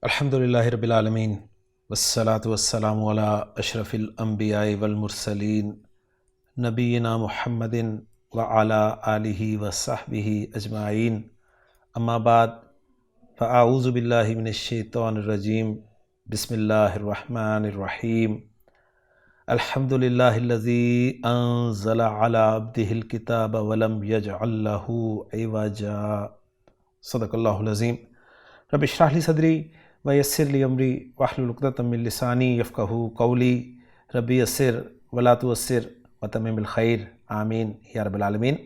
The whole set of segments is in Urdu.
الحمدللہ رب العالمین والصلاة والسلام علی اشرف الانبیاء والمرسلین نبینا محمد وعلی آلہ وصحبہ اجمعین، اما بعد فاعوذ باللہ من الشیطان الرجیم، بسم اللہ الرحمن الرحیم۔ الحمدللہ الذی انزل علی عبدہ الکتاب ولم یجعل لہ عوجا، صدق اللہ العظیم۔ رب اشرح لی صدری ویسر لی امری واحلل عقدۃ من لسانی یفقہوا قولی، ربی یسر ولا تعسر وتمم بالخیر، آمین یا رب العالمین۔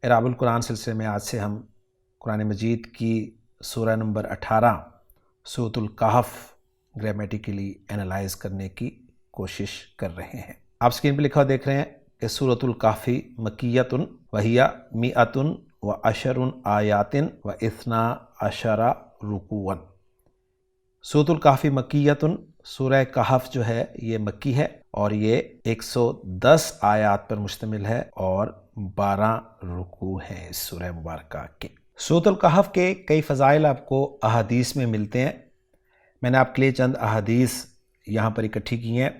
اعراب القرآن سلسلے میں آج سے ہم قرآن مجید کی سورہ نمبر 18 سورۃ الکہف گرامیٹیکلی اینالائز کرنے کی کوشش کر رہے ہیں۔ آپ سکرین پہ لکھا ہوا دیکھ رہے ہیں کہ سورۃ الکہف مکیۃ وہی مئۃ وعشر آیات واثنا عشر رکوعا۔ سورۃ الکہف مکیۃ، سورہ کہف جو ہے یہ مکی ہے اور یہ 110 آیات پر مشتمل ہے اور 12 رکوع ہیں اس سورہ مبارکہ کے۔ سورۃ الکہف کے کئی فضائل آپ کو احادیث میں ملتے ہیں۔ میں نے آپ کے لیے چند احادیث یہاں پر اکٹھی کی ہیں۔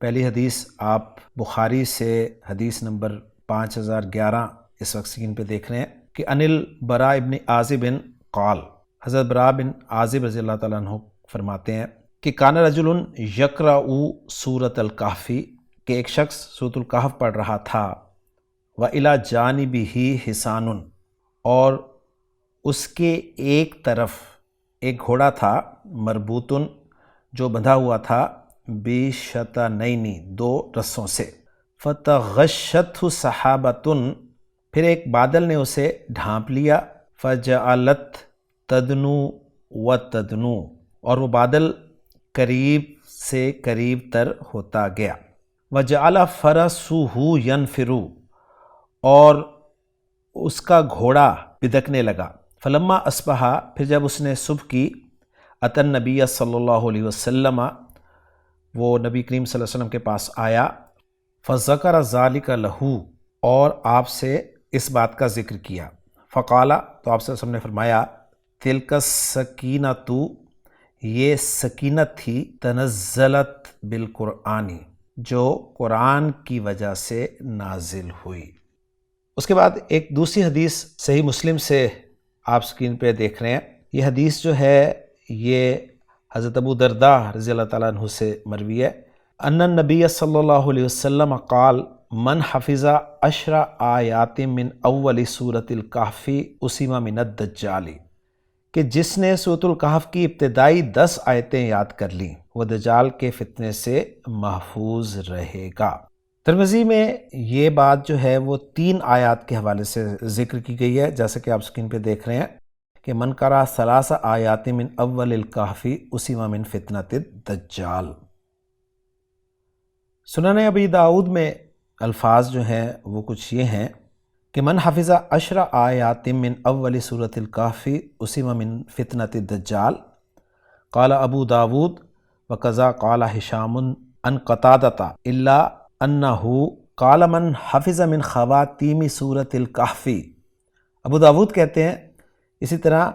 پہلی حدیث آپ بخاری سے حدیث نمبر 5011 اس وقت سکرین پہ دیکھ رہے ہیں کہ ان البراء ابن عازب قال، حضرت براء بن عازب رضی اللہ تعالیٰ عنہ فرماتے ہیں کہ کان رجل یقرأ سورۃ الکہف، کہ ایک شخص سورۃ الکہف پڑھ رہا تھا، وإلی جانبہ حصان، اور اس کے ایک طرف ایک گھوڑا تھا، مربوطن جو بندھا ہوا تھا، بشتنین دو رسوں سے، فتغشتہ سحابۃ، پھر ایک بادل نے اسے ڈھانپ لیا، فجعلت تدنو وتدنو، اور وہ بادل قریب سے قریب تر ہوتا گیا، وجعل فرسہ ینفر، اور اس کا گھوڑا بدکنے لگا، فلما اصبح، پھر جب اس نے صبح کی، اتى النبی صلی اللہ علیہ وسلم، وہ نبی کریم صلی اللہ علیہ وسلم کے پاس آیا، فذکر ذلک لہ، اور آپ سے اس بات کا ذکر کیا، فقال، تو آپ صلی اللہ علیہ وسلم نے فرمایا، تلک السکینۃ، یہ سکینت تھی، تنزلت بالقرآن، جو قرآن کی وجہ سے نازل ہوئی۔ اس کے بعد ایک دوسری حدیث صحیح مسلم سے آپ سکرین پہ دیکھ رہے ہیں۔ یہ حدیث جو ہے یہ حضرت ابو درداء رضی اللہ تعالیٰ عنہ سے مروی ہے، ان النبی صلی اللہ علیہ وسلم قال، من حفظ 10 آیات من اول سورۃ الکہف اسم من الدجال، کہ جس نے سورۃ الکہف کی ابتدائی 10 آیتیں یاد کر لیں وہ دجال کے فتنے سے محفوظ رہے گا۔ ترمذی میں یہ بات جو ہے وہ 3 آیات کے حوالے سے ذکر کی گئی ہے، جیسا کہ آپ سکرین پہ دیکھ رہے ہیں کہ من قرأ 3 آیات من اول الکہف اسم من فتنۃ الدجال۔ سنن ابی داؤد میں الفاظ جو ہیں وہ کچھ یہ ہیں کہ من حفظ 10 آیات من اول سورۃ الکہف اسم من فتنۃ الدجال، قال ابو داود وقضا قال ہشام عن قتادۃ الا انہ قال من حفظ من خواتیم سورۃ الکہف۔ ابو داود کہتے ہیں اسی طرح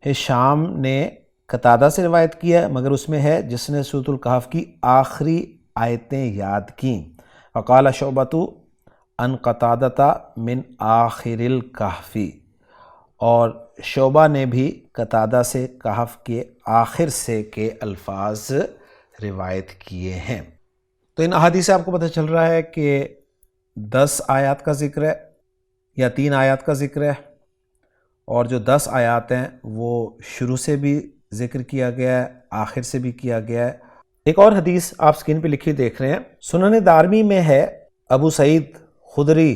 ہشام نے قتادہ سے روایت کیا ہے، مگر اس میں ہے جس نے سورۃ الکہف کی آخری آیتیں یاد کیں، وقال شعبۃ ان قتادۃ من آخر الکہف، اور شعبہ نے بھی قتادہ سے کہف کے آخر سے کے الفاظ روایت کیے ہیں۔ تو ان احادیث سے آپ کو پتہ چل رہا ہے کہ 10 آیات کا ذکر ہے یا 3 آیات کا ذکر ہے، اور جو 10 آیات ہیں وہ شروع سے بھی ذکر کیا گیا ہے، آخر سے بھی کیا گیا ہے۔ ایک اور حدیث آپ سکرین پہ لکھی دیکھ رہے ہیں، سنن دارمی میں ہے، ابو سعید خدری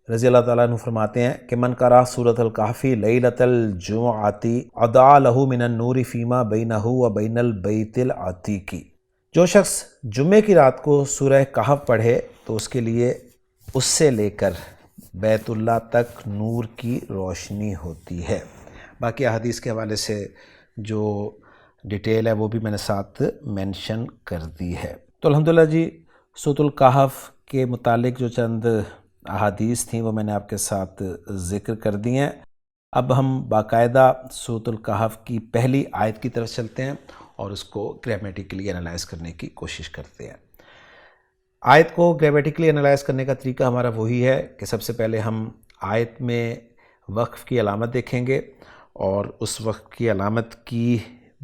رضی اللہ تعالیٰ عنہ فرماتے ہیں کہ من قرأ سورۃ الکہف لیلۃ الجمعۃ اضاء لہ من النور فیما بینہ و بین البیت العتیق، جو شخص جمعے کی رات کو سورہ کہف پڑھے تو اس کے لیے اس سے لے کر بیت اللہ تک نور کی روشنی ہوتی ہے۔ باقی احادیث کے حوالے سے جو ڈیٹیل ہے وہ بھی میں نے ساتھ مینشن کر دی ہے۔ تو الحمدللہ جی، سورۃ الکہف کے متعلق جو چند احادیث تھیں وہ میں نے آپ کے ساتھ ذکر کر دی ہیں۔ اب ہم باقاعدہ سورۃ الکہف کی پہلی آیت کی طرف چلتے ہیں اور اس کو گرامیٹیکلی انالائز کرنے کی کوشش کرتے ہیں۔ آیت کو گرامیٹیکلی انالائز کرنے کا طریقہ ہمارا وہی ہے کہ سب سے پہلے ہم آیت میں وقف کی علامت دیکھیں گے اور اس وقف کی علامت کی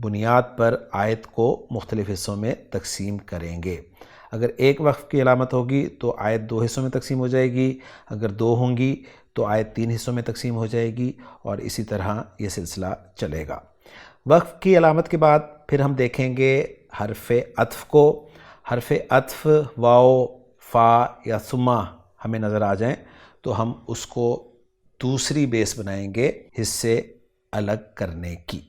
بنیاد پر آیت کو مختلف حصوں میں تقسیم کریں گے۔ اگر ایک وقف کی علامت ہوگی تو آیت 2 حصوں میں تقسیم ہو جائے گی، اگر 2 ہوں گی تو آیت 3 حصوں میں تقسیم ہو جائے گی، اور اسی طرح یہ سلسلہ چلے گا۔ وقف کی علامت کے بعد پھر ہم دیکھیں گے حرف عطف کو۔ حرف عطف واو، فا یا ثم ہمیں نظر آ جائیں تو ہم اس کو دوسری بیس بنائیں گے حصے الگ کرنے کی۔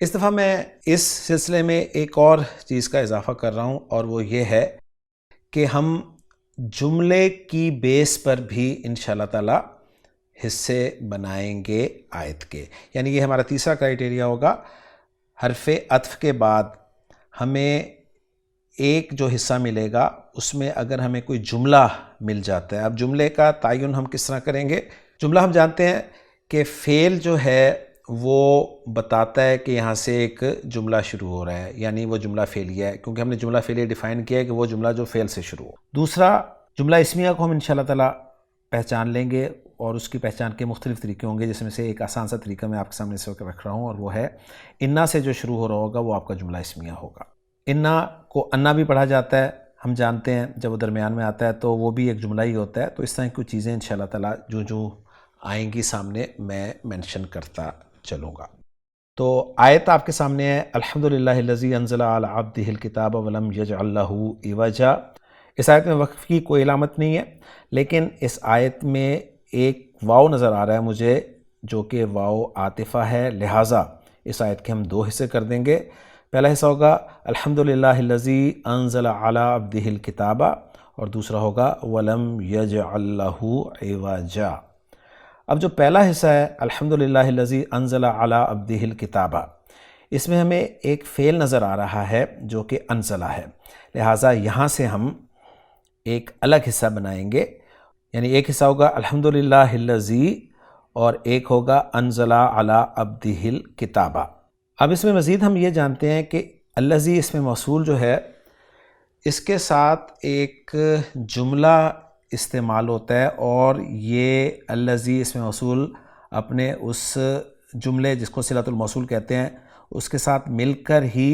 اس دفعہ میں اس سلسلے میں ایک اور چیز کا اضافہ کر رہا ہوں، اور وہ یہ ہے کہ ہم جملے کی بیس پر بھی انشاءاللہ تعالی حصے بنائیں گے آیت کے، یعنی یہ ہمارا تیسرا کرائیٹیریا ہوگا۔ حرف عطف کے بعد ہمیں ایک جو حصہ ملے گا اس میں اگر ہمیں کوئی جملہ مل جاتا ہے۔ اب جملے کا تعین ہم کس طرح کریں گے؟ جملہ ہم جانتے ہیں کہ فعل جو ہے وہ بتاتا ہے کہ یہاں سے ایک جملہ شروع ہو رہا ہے، یعنی وہ جملہ فعلیہ ہے، کیونکہ ہم نے جملہ فعلیہ ڈیفائن کیا ہے کہ وہ جملہ جو فعل سے شروع ہو۔ دوسرا، جملہ اسمیہ کو ہم انشاءاللہ تعالی پہچان لیں گے، اور اس کی پہچان کے مختلف طریقے ہوں گے، جس میں سے ایک آسان سا طریقہ میں آپ کے سامنے اس وقت رکھ رہا ہوں، اور وہ ہے انا سے جو شروع ہو رہا ہوگا وہ آپ کا جملہ اسمیہ ہوگا۔ انا کو انا بھی پڑھا جاتا ہے، ہم جانتے ہیں جب وہ درمیان میں آتا ہے تو وہ بھی ایک جملہ ہی ہوتا ہے۔ تو اس طرح کی کچھ چیزیں انشاءاللہ تعالی جو آئیں گی سامنے میں مینشن کرتا چلوں گا۔ تو آیت آپ کے سامنے ہے، الحمدللہ الذی انزل علی عبدہ الکتاب ولم یجعل لہ عوجا۔ اس آیت میں وقف کی کوئی علامت نہیں ہے، لیکن اس آیت میں ایک واو نظر آ رہا ہے مجھے جو کہ واو عاطفہ ہے، لہٰذا اس آیت کے ہم 2 حصے کر دیں گے۔ پہلا حصہ ہوگا الحمدللہ الذی انزل علی عبدہ الکتاب، اور دوسرا ہوگا ولم یجعل لہ عوجا۔ اب جو پہلا حصہ ہے الحمدللہ الذی انزل علی عبدہ الکتاب، اس میں ہمیں ایک فعل نظر آ رہا ہے جو کہ انزلہ ہے، لہٰذا یہاں سے ہم ایک الگ حصہ بنائیں گے، یعنی ایک حصہ ہوگا الحمدللہ الذی اور ایک ہوگا انزل علی عبدہ الکتاب۔ اب اس میں مزید ہم یہ جانتے ہیں کہ الذی اس میں موصول جو ہے اس کے ساتھ ایک جملہ استعمال ہوتا ہے، اور یہ الذی اس میں موصول اپنے اس جملے جس کو صلۃ الموصول کہتے ہیں اس کے ساتھ مل کر ہی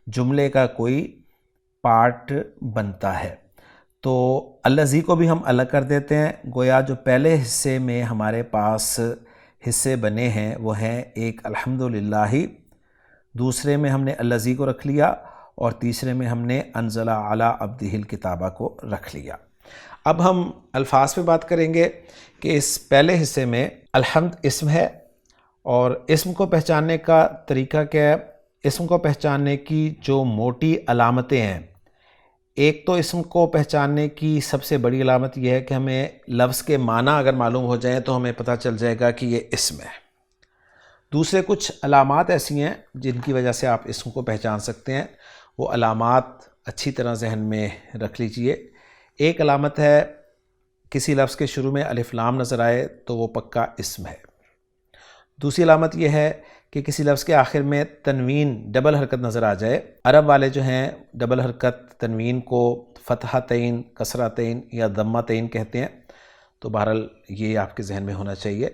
جملے کا کوئی پارٹ بنتا ہے۔ تو الذی کو بھی ہم الگ کر دیتے ہیں، گویا جو پہلے حصے میں ہمارے پاس حصے بنے ہیں وہ ہیں ایک الحمدللہ، دوسرے میں ہم نے الذی کو رکھ لیا، اور تیسرے میں ہم نے انزل علی عبدہ الکتاب کو رکھ لیا۔ اب ہم الفاظ پہ بات کریں گے کہ اس پہلے حصے میں الحمد اسم ہے، اور اسم کو پہچاننے کا طریقہ کیا ہے؟ اسم کو پہچاننے کی جو موٹی علامتیں ہیں، ایک تو اسم کو پہچاننے کی سب سے بڑی علامت یہ ہے کہ ہمیں لفظ کے معنی اگر معلوم ہو جائیں تو ہمیں پتہ چل جائے گا کہ یہ اسم ہے۔ دوسرے کچھ علامات ایسی ہیں جن کی وجہ سے آپ اسم کو پہچان سکتے ہیں، وہ علامات اچھی طرح ذہن میں رکھ لیجئے۔ ایک علامت ہے کسی لفظ کے شروع میں الف لام نظر آئے تو وہ پکا اسم ہے۔ دوسری علامت یہ ہے کہ کسی لفظ کے آخر میں تنوین ڈبل حرکت نظر آ جائے۔ عرب والے جو ہیں ڈبل حرکت تنوین کو فتحتین، کسرتین یا ضمتین کہتے ہیں، تو بہرحال یہ آپ کے ذہن میں ہونا چاہیے۔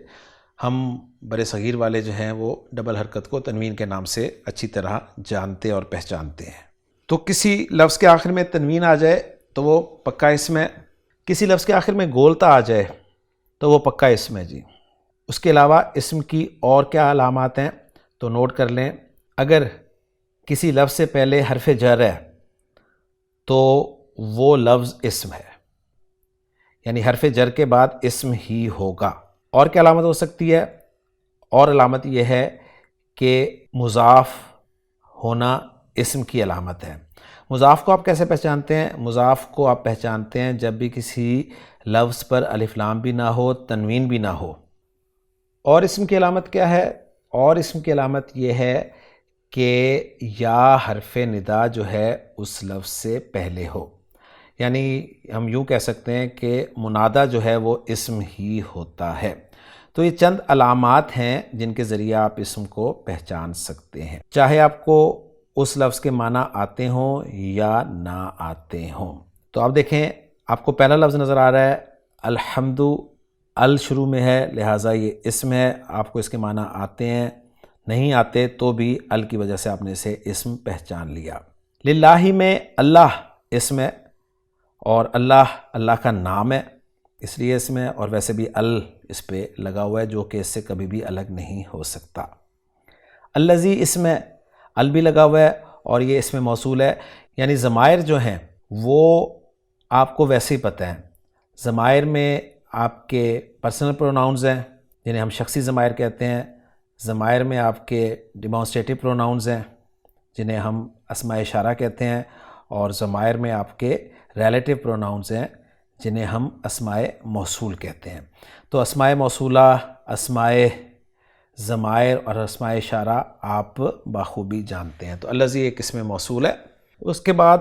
ہم بر صغیر والے جو ہیں وہ ڈبل حرکت کو تنوین کے نام سے اچھی طرح جانتے اور پہچانتے ہیں۔ تو کسی لفظ کے آخر میں تنوین آ جائے تو وہ پکا اسم ہے، کسی لفظ کے آخر میں گولتا آ جائے تو وہ پکا اسم ہے جی۔ اس کے علاوہ اسم کی اور کیا علامات ہیں تو نوٹ کر لیں۔ اگر کسی لفظ سے پہلے حرف جر ہے تو وہ لفظ اسم ہے، یعنی حرف جر کے بعد اسم ہی ہوگا۔ اور کیا علامت ہو سکتی ہے؟ اور علامت یہ ہے کہ مضاف ہونا اسم کی علامت ہے۔ مضاف کو آپ کیسے پہچانتے ہیں؟ مضاف کو آپ پہچانتے ہیں جب بھی کسی لفظ پر الف لام بھی نہ ہو، تنوین بھی نہ ہو۔ اور اسم کی علامت کیا ہے؟ اور اسم کی علامت یہ ہے کہ یا حرف ندا جو ہے اس لفظ سے پہلے ہو، یعنی ہم یوں کہہ سکتے ہیں کہ منادہ جو ہے وہ اسم ہی ہوتا ہے۔ تو یہ چند علامات ہیں جن کے ذریعے آپ اسم کو پہچان سکتے ہیں، چاہے آپ کو اس لفظ کے معنی آتے ہوں یا نہ آتے ہوں۔ تو آپ دیکھیں، آپ کو پہلا لفظ نظر آ رہا ہے الحمد، ال شروع میں ہے، لہٰذا یہ اسم ہے۔ آپ کو اس کے معنی آتے ہیں، نہیں آتے تو بھی ال کی وجہ سے آپ نے اسے اسم پہچان لیا۔ للہ میں اللہ اسم ہے، اور اللہ اللہ کا نام ہے، اس لیے اسم ہے، اور ویسے بھی ال اس پہ لگا ہوا ہے جو کہ اس سے کبھی بھی الگ نہیں ہو سکتا۔ الذی اسم ہے، ال بھی لگا ہوا ہے، اور یہ اسم موصول ہے، یعنی ضمائر جو ہیں وہ آپ کو ویسے ہی پتہ ہیں۔ ضمائر میں آپ کے پرسنل پروناؤنز ہیں جنہیں ہم شخصی ضمائر کہتے ہیں، ضمائر میں آپ کے ڈیمانسٹریٹو پروناؤنز ہیں جنہیں ہم اسماء اشارہ کہتے ہیں، اور ضمائر میں آپ کے ریلیٹیو پروناؤنز ہیں جنہیں ہم اسماء موصول کہتے ہیں۔ تو اسماء موصولہ، اسماء ضمائر اور اسماء اشارہ آپ بخوبی جانتے ہیں۔ تو الذی ایک اسم موصول ہے۔ اس کے بعد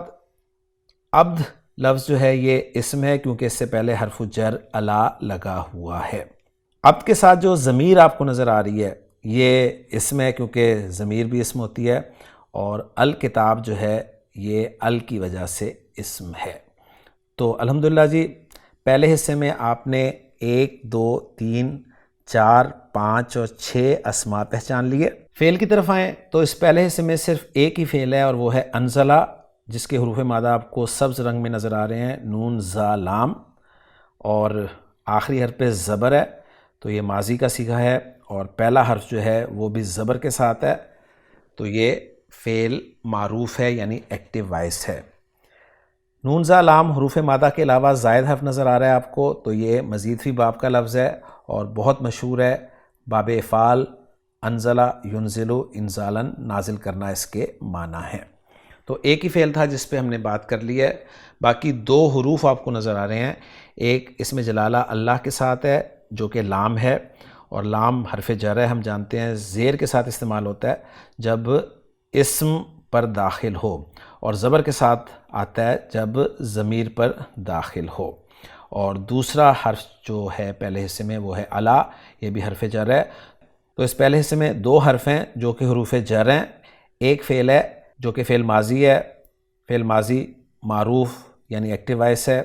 عبد لفظ جو ہے یہ اسم ہے کیونکہ اس سے پہلے حرف جر الا لگا ہوا ہے۔ عبد کے ساتھ جو ضمیر آپ کو نظر آ رہی ہے یہ اسم ہے کیونکہ ضمیر بھی اسم ہوتی ہے، اور الکتاب جو ہے یہ ال کی وجہ سے اسم ہے۔ تو الحمدللہ جی، پہلے حصے میں آپ نے 1 2 3 4 5 اور 6 اسماء پہچان لیے۔ فعل کی طرف آئیں تو اس پہلے حصے میں صرف ایک ہی فعل ہے، اور وہ ہے انزلہ، جس کے حروف مادہ آپ کو سبز رنگ میں نظر آ رہے ہیں، نون زا لام، اور آخری حرف پہ زبر ہے، تو یہ ماضی کا صیغہ ہے، اور پہلا حرف جو ہے وہ بھی زبر کے ساتھ ہے، تو یہ فعل معروف ہے یعنی ایکٹیو وائس ہے۔ نون زا لام حروف مادہ کے علاوہ زائد حرف نظر آ رہا ہے آپ کو، تو یہ مزید فی باب کا لفظ ہے اور بہت مشہور ہے، باب افعال، انزلہ ینزلو انزالاً، نازل کرنا اس کے معنی ہے۔ تو ایک ہی فعل تھا جس پہ ہم نے بات کر لی ہے، باقی 2 حروف آپ کو نظر آ رہے ہیں۔ ایک اسم جلالہ اللہ کے ساتھ ہے جو کہ لام ہے، اور لام حرف جر ہے، ہم جانتے ہیں زیر کے ساتھ استعمال ہوتا ہے جب اسم پر داخل ہو، اور زبر کے ساتھ آتا ہے جب ضمیر پر داخل ہو۔ اور دوسرا حرف جو ہے پہلے حصے میں وہ ہے الا، یہ بھی حرف جر ہے۔ تو اس پہلے حصے میں 2 حرف ہیں جو کہ حروف جر ہیں، ایک فعل ہے جو کہ فعل ماضی ہے، فعل ماضی معروف یعنی ایکٹیو وائس ہے،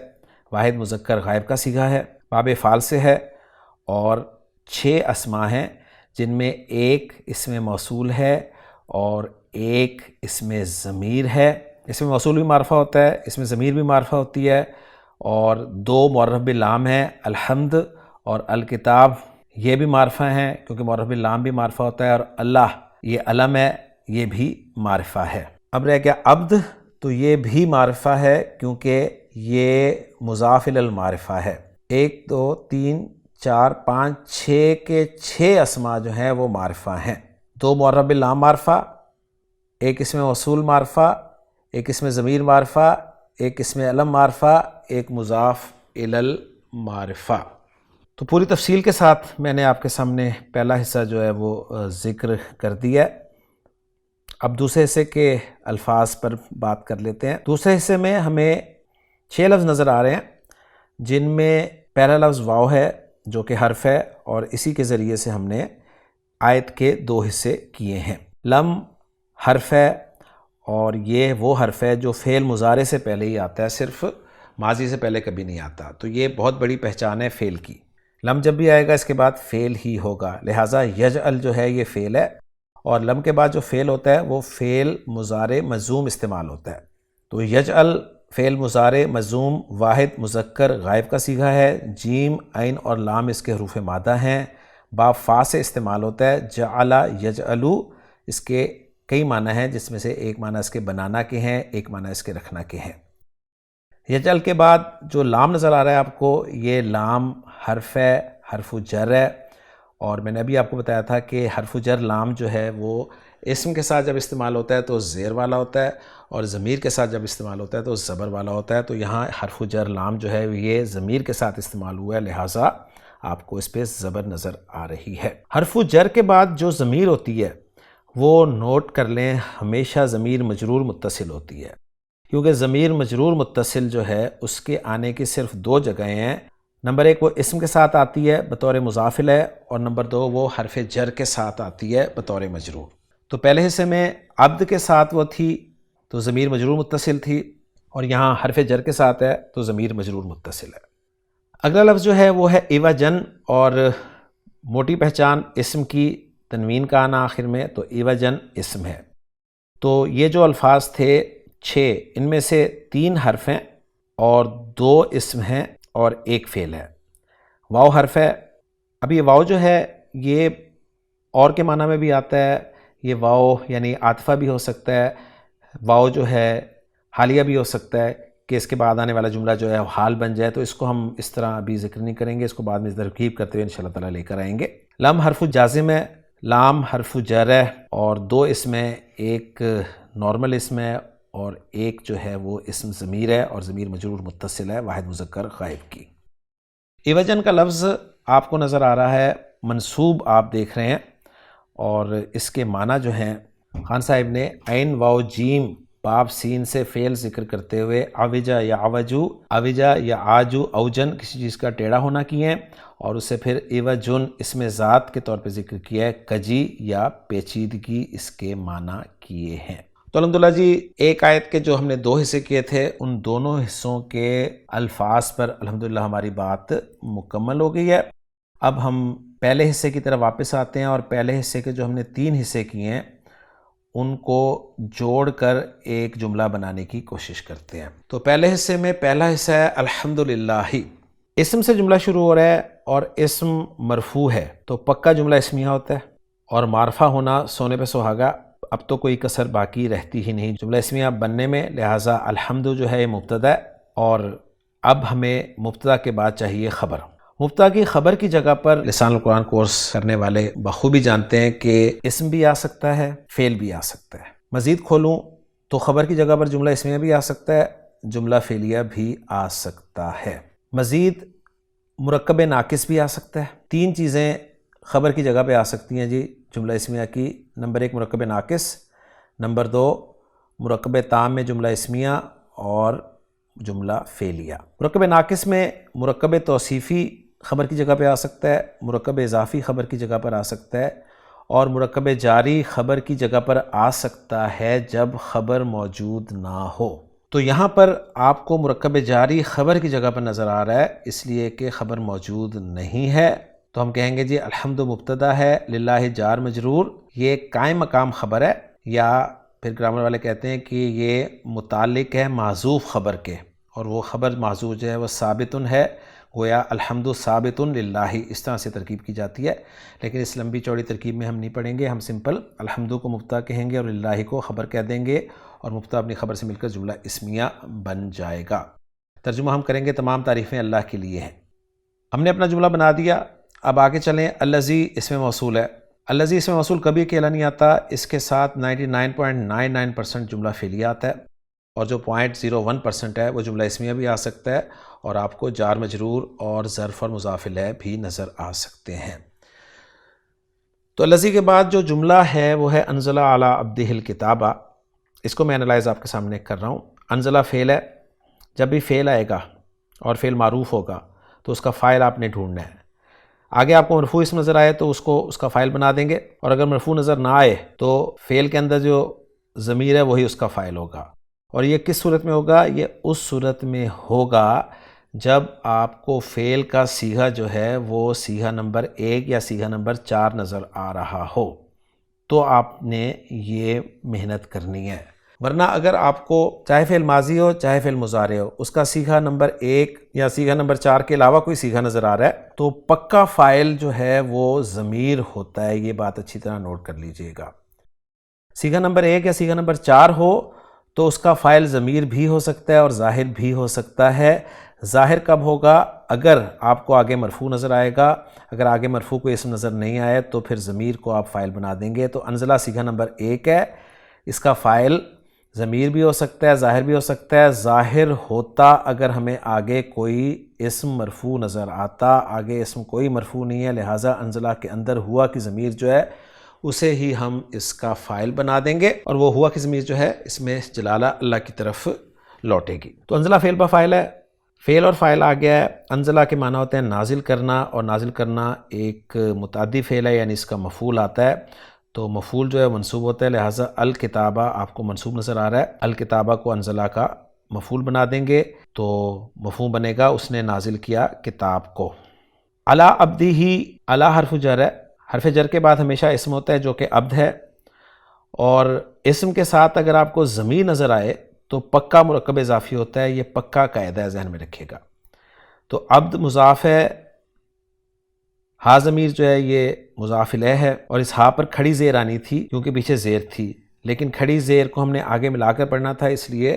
واحد مذکر غائب کا صیغہ ہے، باب افعال سے ہے، اور 6 اسماء ہیں جن میں ایک اسم موصول ہے اور ایک اسم ضمیر ہے۔ اسم موصول بھی معرفہ ہوتا ہے، اسم ضمیر بھی معرفہ ہوتی ہے، اور 2 معرف باللام ہیں، الحمد اور الکتاب، یہ بھی معرفہ ہیں کیونکہ معرف باللام بھی معرفہ ہوتا ہے، اور اللہ یہ علم ہے، یہ بھی معرفہ ہے۔ اب رہ گیا عبد، تو یہ بھی معرفہ ہے کیونکہ یہ مضاف الی المعرفہ ہے۔ 1 2 3 4 5 6 کے 6 اسماء جو ہیں وہ معرفہ ہیں، 2 معرف باللام معرفہ، ایک اسم موصول معرفہ، ایک اسم ضمیر معرفہ، ایک اسم علم معرفہ، ایک مضاف الی المعرفہ۔ تو پوری تفصیل کے ساتھ میں نے آپ کے سامنے پہلا حصہ جو ہے وہ ذکر کر دیا ہے۔ اب دوسرے حصے کے الفاظ پر بات کر لیتے ہیں۔ دوسرے حصے میں ہمیں 6 لفظ نظر آ رہے ہیں جن میں پہلا لفظ واو ہے جو کہ حرف ہے، اور اسی کے ذریعے سے ہم نے آیت کے 2 حصے کیے ہیں۔ لم حرف ہے، اور یہ وہ حرف ہے جو فعل مضارع سے پہلے ہی آتا ہے، صرف ماضی سے پہلے کبھی نہیں آتا، تو یہ بہت بڑی پہچان ہے فعل کی۔ لم جب بھی آئے گا اس کے بعد فعل ہی ہوگا، لہٰذا یجعل جو ہے یہ فعل ہے، اور لم کے بعد جو فعل ہوتا ہے وہ فعل مضارع مجزوم استعمال ہوتا ہے۔ تو یجعل فعل مضارع مجزوم واحد مذکر غائب کا صیغہ ہے، جیم عین اور لام اس کے حروف مادہ ہیں، با فا سے استعمال ہوتا ہے، جعل یجعلو، اس کے کئی معنی ہیں جس میں سے ایک معنی اس کے بنانا کے ہیں، ایک معنی اس کے رکھنا کے ہیں۔ یجعل کے بعد جو لام نظر آ رہا ہے آپ کو، یہ لام حرف ہے، حرف جر ہے، اور میں نے ابھی آپ کو بتایا تھا کہ حرف جر لام جو ہے وہ اسم کے ساتھ جب استعمال ہوتا ہے تو زیر والا ہوتا ہے، اور ضمیر کے ساتھ جب استعمال ہوتا ہے تو زبر والا ہوتا ہے، تو یہاں حرف جر لام جو ہے یہ ضمیر کے ساتھ استعمال ہوا ہے، لہٰذا آپ کو اس پہ زبر نظر آ رہی ہے۔ حرف جر کے بعد جو ضمیر ہوتی ہے وہ نوٹ کر لیں، ہمیشہ ضمیر مجرور متصل ہوتی ہے، کیونکہ ضمیر مجرور متصل جو ہے اس کے آنے کی صرف 2 جگہیں ہیں، نمبر 1 وہ اسم کے ساتھ آتی ہے بطور مضاف الیہ، اور نمبر 2 وہ حرف جر کے ساتھ آتی ہے بطور مجرور۔ تو پہلے حصے میں عبد کے ساتھ وہ تھی تو ضمیر مجرور متصل تھی، اور یہاں حرف جر کے ساتھ ہے تو ضمیر مجرور متصل ہے۔ اگلا لفظ جو ہے وہ ہے عوجن، اور موٹی پہچان اسم کی تنوین کا آنا آخر میں، تو عوجن اسم ہے۔ تو یہ جو الفاظ تھے 6، ان میں سے 3 حرف ہیں اور 2 اسم ہیں اور 1 فعل ہے۔ واو حرف ہے۔ اب یہ واو جو ہے یہ اور کے معنی میں بھی آتا ہے، یہ واو یعنی عاطفہ بھی ہو سکتا ہے، واو جو ہے حالیہ بھی ہو سکتا ہے کہ اس کے بعد آنے والا جملہ جو ہے وہ حال بن جائے، تو اس کو ہم اس طرح ابھی ذکر نہیں کریں گے، اس کو بعد میں ترکیب کرتے ہوئے انشاءاللہ تعالیٰ لے کر آئیں گے۔ لام حرف جازم ہے، لام حرف جر ہے، اور 2 اسم ہے، ایک نارمل اسم ہے اور ایک جو ہے وہ اسم ضمیر ہے، اور ضمیر مجرور متصل ہے واحد مذکر غائب کی۔ عوجن کا لفظ آپ کو نظر آ رہا ہے، منصوب آپ دیکھ رہے ہیں، اور اس کے معنی جو ہیں خان صاحب نے عین واو جیم باب سین سے فعل ذکر کرتے ہوئے عوجا یا عوجو، عوجا یا آجو، اوجن کسی چیز کا ٹیڑھا ہونا کیے ہیں، اور اسے پھر عوجن اسم ذات کے طور پہ ذکر کیا ہے، کجی یا پیچیدگی اس کے معنی کیے ہیں۔ تو الحمدللہ جی، ایک آیت کے جو ہم نے 2 حصے کیے تھے، ان دونوں حصوں کے الفاظ پر الحمدللہ ہماری بات مکمل ہو گئی ہے۔ اب ہم پہلے حصے کی طرف واپس آتے ہیں، اور پہلے حصے کے جو ہم نے 3 حصے کیے ہیں ان کو جوڑ کر ایک جملہ بنانے کی کوشش کرتے ہیں۔ تو پہلے حصے میں پہلا حصہ ہے الحمدللہ۔ اسم سے جملہ شروع ہو رہا ہے اور اسم مرفوع ہے تو پکا جملہ اسمیہ ہوتا ہے، اور معرفہ ہونا سونے پہ سہاگا، اب تو کوئی کسر باقی رہتی ہی نہیں جملہ اسمیہ بننے میں، لہٰذا الحمد جو ہے یہ مبتدا ہے، اور اب ہمیں مبتدا کے بعد چاہیے خبر۔ مبتدا کی خبر کی جگہ پر لسان القرآن کورس کرنے والے بخوبی جانتے ہیں کہ اسم بھی آ سکتا ہے، فعل بھی آ سکتا ہے۔ مزید کھولوں تو خبر کی جگہ پر جملہ اسمیہ بھی آ سکتا ہے، جملہ فعلیہ بھی آ سکتا ہے۔ مزید مرکب ناقص بھی آ سکتا ہے۔ 3 چیزیں خبر کی جگہ پہ آ سکتی ہیں جی جملہ اسمیہ کی۔ نمبر 1 مرکب ناقص، نمبر 2 مرکب تام میں جملہ اسمیہ، اور جملہ فعلیہ۔ مرکب ناقص میں مرکب توصیفی خبر کی جگہ پہ آ سکتا ہے، مرکب اضافی خبر کی جگہ پر آ سکتا ہے، اور مرکب جاری خبر کی جگہ پر آ سکتا ہے جب خبر موجود نہ ہو۔ تو یہاں پر آپ کو مرکب جاری خبر کی جگہ پر نظر آ رہا ہے، اس لیے کہ خبر موجود نہیں ہے، تو ہم کہیں گے جی الحمد مبتدا ہے، للہ جار مجرور، یہ قائم مقام خبر ہے، یا پھر گرامر والے کہتے ہیں کہ یہ متعلق ہے محذوف خبر کے، اور وہ خبر محذوف جو ہے وہ ثابتن ہے، گویا الحمد ثابت للہ، اس طرح سے ترکیب کی جاتی ہے، لیکن اس لمبی چوڑی ترکیب میں ہم نہیں پڑھیں گے، ہم سمپل الحمد کو مبتدا کہیں گے اور للہ کو خبر کہہ دیں گے، اور مبتدا اپنی خبر سے مل کر جملہ اسمیہ بن جائے گا۔ ترجمہ ہم کریں گے تمام تعریفیں اللہ کے لیے ہیں۔ ہم نے اپنا جملہ بنا دیا، اب آگے چلیں۔ الذی اسم موصول ہے، الذی اسم موصول کبھی اکیلا نہیں آتا، اس کے ساتھ 99.99% جملہ فعلیہ آتا ہے، اور جو 0.01% ہے وہ جملہ اسمیہ بھی آ سکتا ہے، اور آپ کو جار مجرور اور ظرف اور مضاف الیہ بھی نظر آ سکتے ہیں۔ تو الذی کے بعد جو جملہ ہے وہ ہے انزل علی عبدہ الکتاب، اس کو میں انالائز آپ کے سامنے کر رہا ہوں۔ انزلہ فعل ہے، جب بھی فعل آئے گا اور فعل معروف ہوگا تو اس کا فاعل آپ نے ڈھونڈنا ہے۔ آگے آپ کو مرفوع اسم نظر آئے تو اس کا فاعل بنا دیں گے، اور اگر مرفوع نظر نہ آئے تو فعل کے اندر جو ضمیر ہے وہی اس کا فاعل ہوگا، اور یہ کس صورت میں ہوگا؟ یہ اس صورت میں ہوگا جب آپ کو فعل کا صیغہ جو ہے وہ صیغہ نمبر 1 یا صیغہ نمبر 4 نظر آ رہا ہو، تو آپ نے یہ محنت کرنی ہے۔ ورنہ اگر آپ کو چاہے فعل ماضی ہو چاہے فعل مضارع ہو، اس کا صیغہ نمبر 1 یا صیغہ نمبر 4 کے علاوہ کوئی صیغہ نظر آ رہا ہے تو پکا فاعل جو ہے وہ ضمیر ہوتا ہے، یہ بات اچھی طرح نوٹ کر لیجئے گا۔ صیغہ نمبر 1 یا صیغہ نمبر 4 ہو تو اس کا فاعل ضمیر بھی ہو سکتا ہے اور ظاہر بھی ہو سکتا ہے۔ ظاہر کب ہوگا؟ اگر آپ کو آگے مرفوع نظر آئے گا، اگر آگے مرفوع کوئی اسم نظر نہیں آئے تو پھر ضمیر کو آپ فاعل بنا دیں گے۔ تو انزلہ صیغہ نمبر 1 ہے، اس کا فاعل ضمیر بھی ہو سکتا ہے، ظاہر بھی ہو سکتا ہے۔ ظاہر ہوتا اگر ہمیں آگے کوئی اسم مرفوع نظر آتا، آگے اسم کوئی مرفوع نہیں ہے، لہٰذا انزلہ کے اندر ہوا کی ضمیر جو ہے اسے ہی ہم اس کا فاعل بنا دیں گے، اور وہ ہوا کی ضمیر جو ہے اس میں جلالہ اللہ کی طرف لوٹے گی۔ تو انزلہ فعل با فاعل ہے، فعل اور فاعل آ گیا ہے۔ انزلہ کے معنی ہوتے ہیں نازل کرنا، اور نازل کرنا ایک متعدی فعل ہے، یعنی اس کا مفعول آتا ہے، تو مفعول جو ہے منصوب ہوتا ہے، لہٰذا الکتابہ آپ کو منصوب نظر آ رہا ہے، الکتابہ کو انزلہ کا مفعول بنا دیں گے تو مفہوم بنے گا اس نے نازل کیا کتاب کو۔ علی عبدہ، علی حرف جر ہے، حرف جر کے بعد ہمیشہ اسم ہوتا ہے جو کہ عبد ہے، اور اسم کے ساتھ اگر آپ کو ضمیر نظر آئے تو پکا مرکب اضافی ہوتا ہے، یہ پکا قاعدہ ہے، ذہن میں رکھے گا۔ تو عبد مضاف ہے، ہا ضمیر جو ہے یہ مضاف الیہ ہے، اور اس ہا پر کھڑی زیر آنی تھی کیونکہ پیچھے زیر تھی، لیکن کھڑی زیر کو ہم نے آگے ملا کر پڑھنا تھا، اس لیے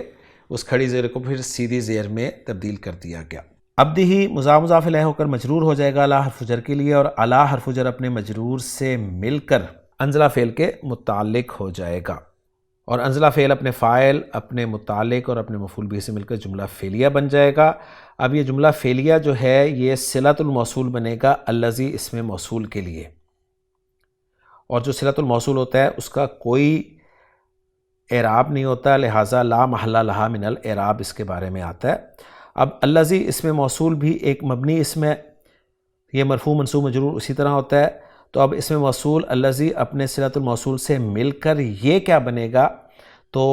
اس کھڑی زیر کو پھر سیدھی زیر میں تبدیل کر دیا گیا۔ عبدہ مضاف الیہ ہو کر مجرور ہو جائے گا علی حرف جر کے لیے، اور علی حرف جر اپنے مجرور سے مل کر انزلہ فعل کے متعلق ہو جائے گا، اور انزلہ فعل اپنے فاعل، اپنے متعلق اور اپنے مفعول بھی سے مل کر جملہ فعلیہ بن جائے گا۔ اب یہ جملہ فعلیہ جو ہے یہ صلۃ الموصول بنے گا الذی اسم موصول کے لیے، اور جو صلۃ الموصول ہوتا ہے اس کا کوئی اعراب نہیں ہوتا، لہٰذا لا محل لہا من الاعراب اس کے بارے میں آتا ہے۔ اب الذی اسم موصول بھی ایک مبنی اسم ہے، یہ مرفوع منصوب مجرور اسی طرح ہوتا ہے، تو اب اسم موصول الذی اپنے صلۃ الموصول سے مل کر یہ کیا بنے گا، تو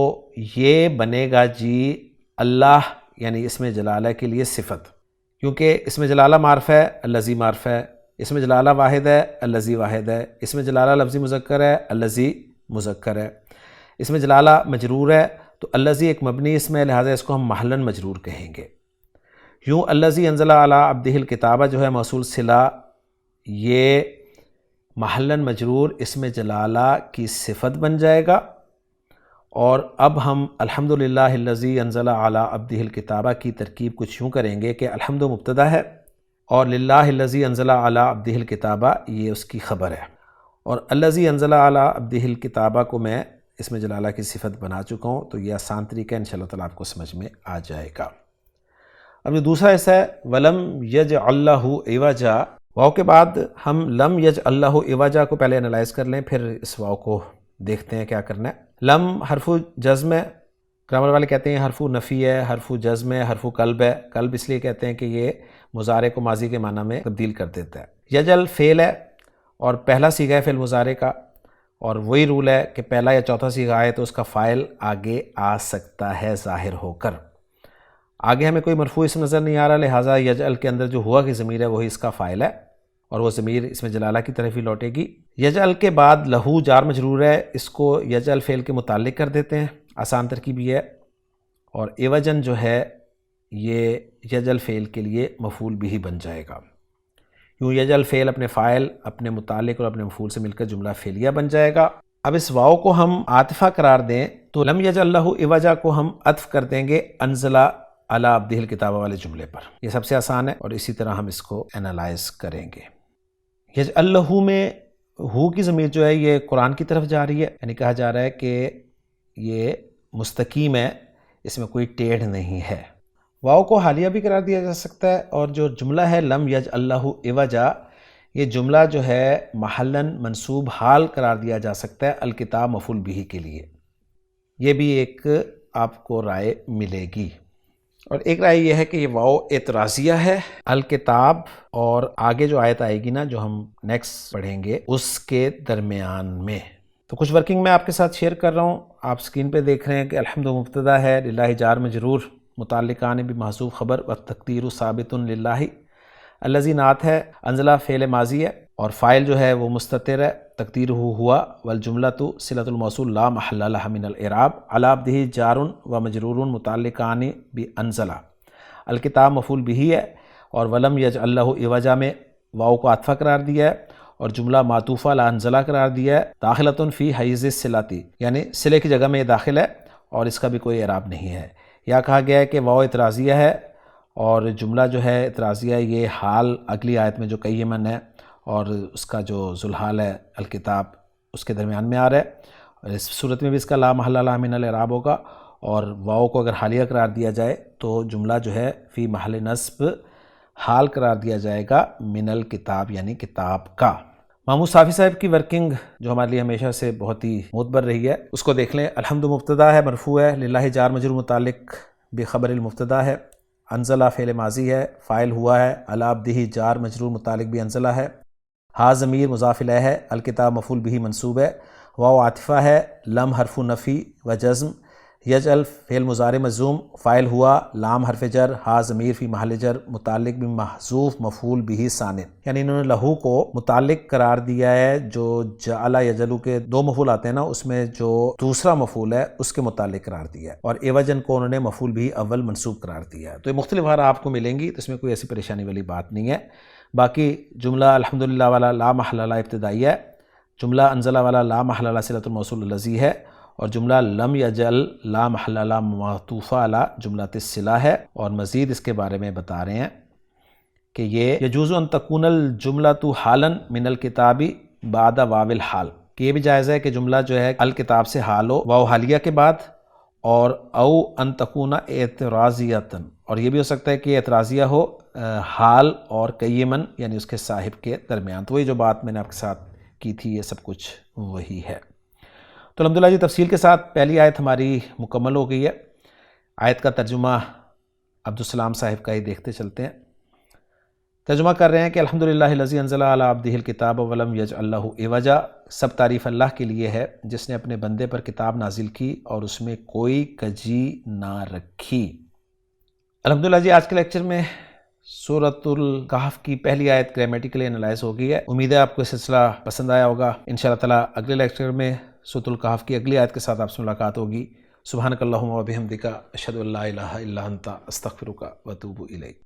یہ بنے گا جی اللہ، یعنی اسم جلالہ کے لیے صفت، کیونکہ اسم جلالہ معرفہ ہے، الذی معرفہ ہے، اسم جلالہ واحد ہے، الذی واحد ہے، اسم جلالہ لفظی مذکر ہے، الذی مذکر ہے، اسم جلالہ مجرور ہے، تو الذی ایک مبنی اسم ہے، لہٰذا اس کو ہم محلاً مجرور کہیں گے۔ یوں الذی انزل علی عبدہ الکتابہ جو ہے موصول صلہ، یہ محلاً مجرور اسم جلالہ کی صفت بن جائے گا، اور اب ہم الحمدللہ الذی انزل علی عبدہ الکتابہ کی ترکیب کچھ یوں کریں گے کہ الحمد مبتدا ہے، اور للہ الذی انزل علی عبدہ الکتابہ یہ اس کی خبر ہے، اور الذی انزل علی عبدہ الکتابہ کو میں اسم جلالہ کی صفت بنا چکا ہوں، تو یہ آسان طریقہ ہے، انشاءاللہ تعالیٰ آپ کو سمجھ میں آ جائے گا۔ اب یہ دوسرا حصہ ہے وَلَمْ يَجْعَلْ لَهُ عِوَجًا، واو کے بعد ہم لم يجعل له عوجا کو پہلے انالائز کر لیں، پھر اس واو کو دیکھتے ہیں کیا کرنا ہے۔ لم حرف جزم ہے، گرامر والے کہتے ہیں حرف نفی ہے، حرف جزم ہے، حرف قلب ہے، قلب اس لیے کہتے ہیں کہ یہ مضارع کو ماضی کے معنی میں تبدیل کر دیتا ہے۔ یجل فعل ہے اور پہلا صیغہ ہے فعل مضارع کا، اور وہی رول ہے کہ پہلا یا چوتھا صیغہ آئے تو اس کا فاعل آگے آ سکتا ہے ظاہر ہو کر۔ آگے ہمیں کوئی مرفوع اسم نظر نہیں آ رہا، لہٰذا یجعل کے اندر جو ہوا کی ضمیر ہے وہی اس کا فاعل ہے، اور وہ ضمیر اسم جلالہ کی طرف ہی لوٹے گی۔ یجعل کے بعد لہو جار مجرور ہے، اس کو یجعل فعل کے متعلق کر دیتے ہیں، آسان ترکیب یہ ہے، اور عوجن جو ہے یہ یجعل فعل کے لیے مفعول بھی بن جائے گا۔ یوں یجعل فعل اپنے فاعل، اپنے متعلق اور اپنے مفعول سے مل کر جملہ فعلیہ بن جائے گا۔ اب اس واو کو ہم عاطفہ قرار دیں تو لم یجعل لہ عوجا کو ہم عطف کر دیں گے انزلہ علی عبدہ الکتابہ والے جملے پر، یہ سب سے آسان ہے، اور اسی طرح ہم اس کو انالائز کریں گے۔ یجعل لہ میں ہو کی ضمیر جو ہے یہ قرآن کی طرف جا رہی ہے، یعنی کہا جا رہا ہے کہ یہ مستقیم ہے، اس میں کوئی ٹیڑھ نہیں ہے۔ واو کو حالیہ بھی قرار دیا جا سکتا ہے، اور جو جملہ ہے لم یجعل لہ عوجا، یہ جملہ جو ہے محلاً منصوب حال قرار دیا جا سکتا ہے الکتاب مفعول بہ کے لیے، یہ بھی ایک آپ کو رائے ملے گی۔ اور ایک رائے یہ ہے کہ یہ واو اعتراضیہ ہے الکتاب اور آگے جو آیت آئے گی نا جو ہم نیکسٹ پڑھیں گے اس کے درمیان میں۔ تو کچھ ورکنگ میں آپ کے ساتھ شیئر کر رہا ہوں، آپ سکرین پہ دیکھ رہے ہیں کہ الحمد مبتدا ہے، للہ جار مجرور، متعلقان بھی محذوف خبر، والتقدیر ثابت للہ، الذی نعت ہے، انزلہ فعل ماضی ہے، اور فاعل جو ہے وہ مستتر ہے، تقدیرہ ہوا، والجملۃ صلۃ الموصول لا محل لها من الاعراب، علی عبدہ جار و مجرور متعلقان بانزلہ، الکتاب مفعول بہ ہے، اور ولم یجعل لہ عوجا میں واو کو عاطفہ قرار دیا ہے، اور جملہ معطوفہ لا انزلہ قرار دیا ہے، داخلۃ فی حیز الصلۃ، یعنی صلے کی جگہ میں یہ داخل ہے اور اس کا بھی کوئی اعراب نہیں ہے۔ یا کہا گیا ہے کہ واو اعتراضیہ ہے، اور جملہ جو ہے اعتراضیہ یہ حال اگلی آیت میں جو قیمن ہے اور اس کا جو ذوالحال ہے الکتاب اس کے درمیان میں آ رہا ہے، اور اس صورت میں بھی اس کا لا محل لہ من الاعراب ہوگا، اور واو کو اگر حالیہ قرار دیا جائے تو جملہ جو ہے فی محل نصب حال قرار دیا جائے گا من الکتاب یعنی کتاب کا۔ محمود صافی صاحب کی ورکنگ جو ہمارے لیے ہمیشہ سے بہت ہی معتبر رہی ہے اس کو دیکھ لیں۔ الحمد مبتدا ہے، مرفوع ہے، للہ جار مجرور متعلق بخبر المبتدا ہے، انزلہ فعل ماضی ہے، فاعل ہوا ہے، علی عبدہ جار مجرور متعلق بھی انزلہ ہے، ہا ضمیر مضاف الیہ ہے، الکتاب مفعول بہ منصوب ہے، واو عاطفہ ہے، لم حرف نفی و جزم، یجعل فعل مضارع مجزوم، فاعل ہوا، لام حرف جر، ہا ضمیر فی محل جر متعلق بھی محذوف مفعول بہ ثانی، یعنی انہوں نے لہو کو متعلق قرار دیا ہے جو جعل یجعل کے دو مفعول آتے ہیں نا، اس میں جو دوسرا مفعول ہے اس کے متعلق قرار دیا ہے، اور عوجن کو انہوں نے مفعول بہ اول منصوب قرار دیا ہے۔ تو یہ مختلف بار آپ کو ملیں گی، تو اس میں کوئی ایسی پریشانی والی بات نہیں ہے۔ باقی جملہ الحمدللہ والا لا محل لہ ابتدائی ہے، جملہ انزلہ والا لا محل لہ صلۃ الموصول الذی ہے، اور جملہ لم یجعل لا محل لہ معطوفہ علی جملۃ الصلہ ہے۔ اور مزید اس کے بارے میں بتا رہے ہیں کہ یہ یجوز ان تکون الجملۃ حالا من الکتاب بعد واو الحال، کہ یہ بھی جائز ہے کہ جملہ جو ہے الکتاب سے حال ہو واو حالیہ کے بعد، اور او ان تکون اعتراضیتاً، اور یہ بھی ہو سکتا ہے کہ اعتراضیہ ہو حال اور قیمن یعنی اس کے صاحب کے درمیان۔ تو وہی جو بات میں نے آپ کے ساتھ کی تھی یہ سب کچھ وہی ہے۔ تو الحمدللہ جی تفصیل کے ساتھ پہلی آیت ہماری مکمل ہو گئی ہے۔ آیت کا ترجمہ عبدالسلام صاحب کا ہی دیکھتے چلتے ہیں۔ ترجمہ کر رہے ہیں کہ الحمدللہ الذی انزل علی عبدہ الکتاب ولم یجعل لہ عوجا، سب تعریف اللہ کے لیے ہے جس نے اپنے بندے پر کتاب نازل کی اور اس میں کوئی کجی نہ رکھی۔ الحمدللہ جی آج کے لیکچر میں سورۃ الکہف کی پہلی آیت گرامیٹیکلی انالائز ہو گئی ہے۔ امید ہے آپ کو یہ سلسلہ پسند آیا ہوگا۔ انشاءاللہ تعالیٰ اگلے لیکچر میں سورۃ الکہف کی اگلی آیت کے ساتھ آپ سے ملاقات ہوگی۔ سبحانک اللہم و بحمدک، اشہد ان لا الہ الا انت، استغفرک و اتوب الیک۔